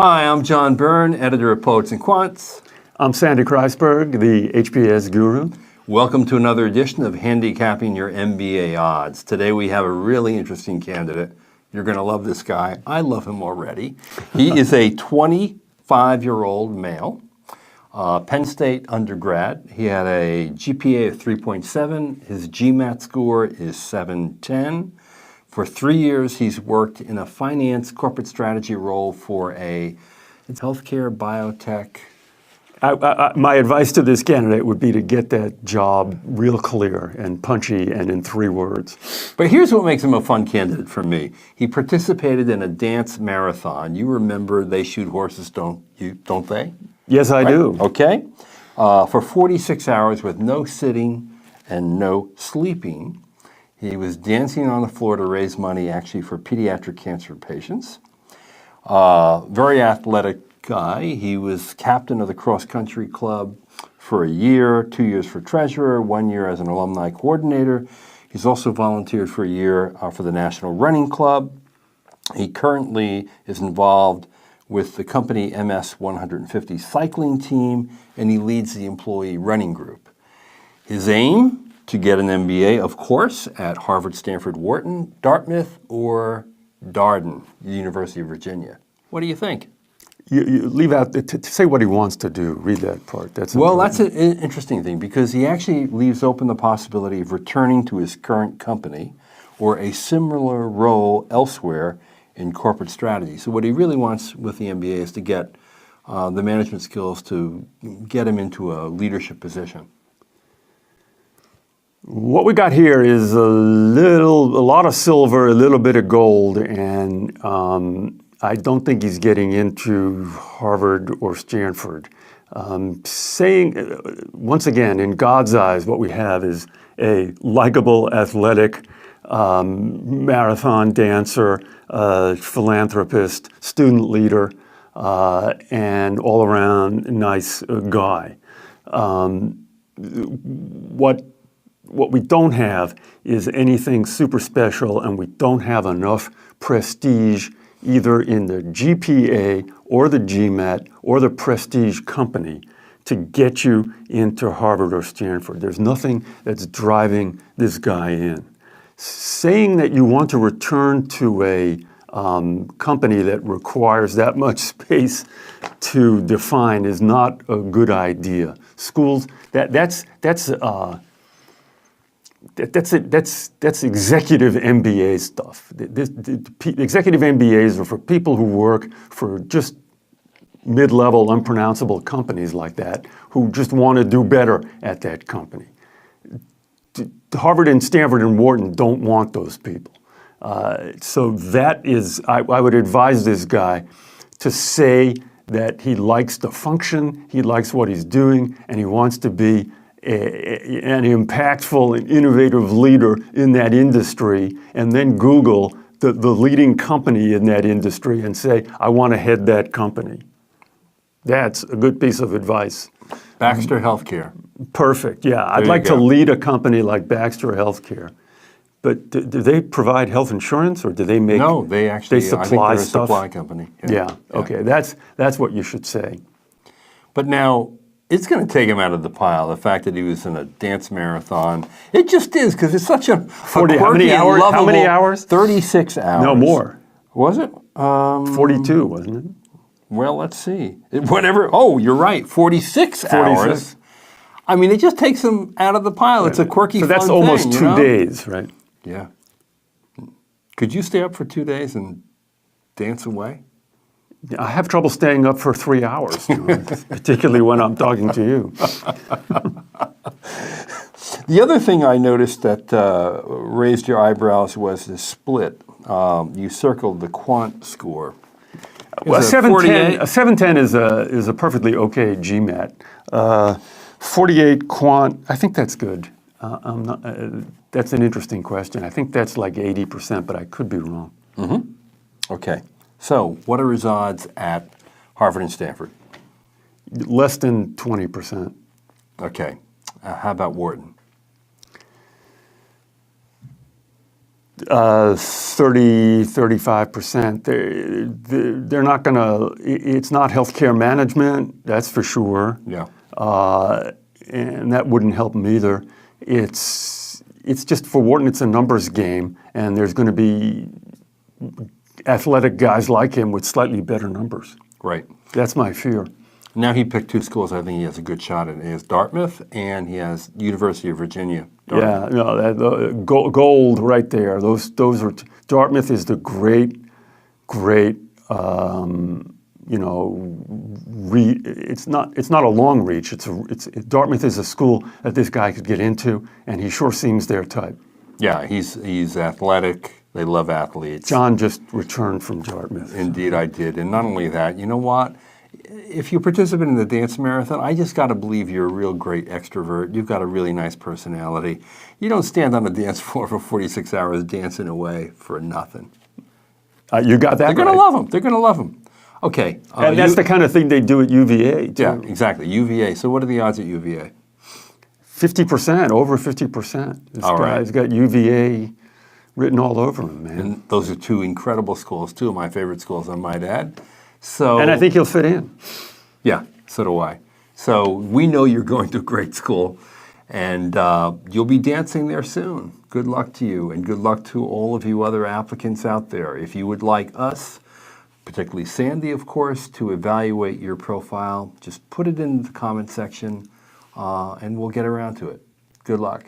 Hi, I'm John Byrne, editor of Poets and Quants. I'm Sandy Kreisberg, the HBS guru. Welcome to another edition of Handicapping Your MBA Odds. Today we have a really interesting candidate. You're going to love this guy. I love him already. He is a 25-year-old male, Penn State undergrad. He had a GPA of 3.7. His GMAT score is 710. For 3 years, he's worked in a finance corporate strategy role for a healthcare biotech. My advice to this candidate would be to get that job real clear and punchy and in 3 words. But here's what makes him a fun candidate for me. He participated in a dance marathon. You remember they shoot horses, don't they? Yes, I do. Okay. For 46 hours with no sitting and no sleeping. He was dancing on the floor to raise money actually for pediatric cancer patients. Very athletic guy. He was captain of the cross-country club for a year, 2 years for treasurer, 1 year as an alumni coordinator. He's also volunteered for a year for the National Running Club. He currently is involved with the company MS 150 cycling team, and he leads the employee running group. His aim? To get an MBA, of course, at Harvard, Stanford, Wharton, Dartmouth, or Darden, the University of Virginia. What do you think? You leave out to say what he wants to do. Read that part. That's an interesting thing because he actually leaves open the possibility of returning to his current company or a similar role elsewhere in corporate strategy. So what he really wants with the MBA is to get the management skills to get him into a leadership position. What we got here is a lot of silver, a little bit of gold, and I don't think he's getting into Harvard or Stanford. Once again, in God's eyes, what we have is a likable, athletic, marathon dancer, philanthropist, student leader, and all-around nice guy. What we don't have is anything super special, and we don't have enough prestige either in the GPA or the GMAT or the prestige company to get you into Harvard or Stanford. There's nothing that's driving this guy in. Saying that you want to return to a company that requires that much space to define is not a good idea. Schools, that's executive MBA stuff. Executive MBAs are for people who work for just mid-level, unpronounceable companies like that who just want to do better at that company. Harvard and Stanford and Wharton don't want those people. So that is, I would advise this guy to say that he likes the function, he likes what he's doing, and he wants to be an impactful and innovative leader in that industry, and then Google the leading company in that industry and say, I want to head that company. That's a good piece of advice. Baxter Healthcare. Perfect, yeah. I'd like to lead a company like Baxter Healthcare. But do they provide health insurance, or do they make? No, they actually supply I think they're stuff. A supply company. Yeah. Okay. That's what you should say. But now it's going to take him out of the pile. The fact that he was in a dance marathon, it just is because it's such a 40. How many hours? How many hours? 36 hours. No more. Was it? 42, wasn't it? Well, let's see. Whatever. Oh, you're right. 46 hours. I mean, it just takes him out of the pile. It's a quirky. So that's fun almost thing, 2 days, right? Yeah. Could you stay up for 2 days and dance away? I have trouble staying up for 3 hours, particularly when I'm talking to you. The other thing I noticed that raised your eyebrows was the split. You circled the quant score. Well, a 710 is a perfectly okay GMAT. 48 quant, I think that's good. That's an interesting question. I think that's like 80%, but I could be wrong. Mm-hmm. Okay. So what are his odds at Harvard and Stanford? Less than 20%. Okay. How about Wharton? 35%. They're not going to, it's not healthcare management, that's for sure. Yeah. And that wouldn't help them either. It's just, for Wharton, it's a numbers game, and there's going to be athletic guys like him with slightly better numbers. Right. That's my fear. Now he picked two schools I think he has a good shot at. He has Dartmouth and he has University of Virginia. Yeah, no, gold right there. Those are, Dartmouth is the great, it's not a long reach. Dartmouth is a school that this guy could get into, and he sure seems their type. Yeah, he's athletic. They love athletes. John just returned from Dartmouth. Indeed, I did. And not only that, you know what? If you participate in the dance marathon, I just got to believe you're a real great extrovert. You've got a really nice personality. You don't stand on the dance floor for 46 hours dancing away for nothing. You got that. They're going to love him. They're going to love him. Okay. And that's the kind of thing they do at UVA, too. Yeah, exactly. UVA. So what are the odds at UVA? 50%, over 50%. This guy's got UVA written all over him, man. And those are two incredible schools, two of my favorite schools, I might add. So, and I think he'll fit in. Yeah, so do I. So we know you're going to a great school, and you'll be dancing there soon. Good luck to you, and good luck to all of you other applicants out there. If you would like us, particularly Sandy, of course, to evaluate your profile, just put it in the comment section, and we'll get around to it. Good luck.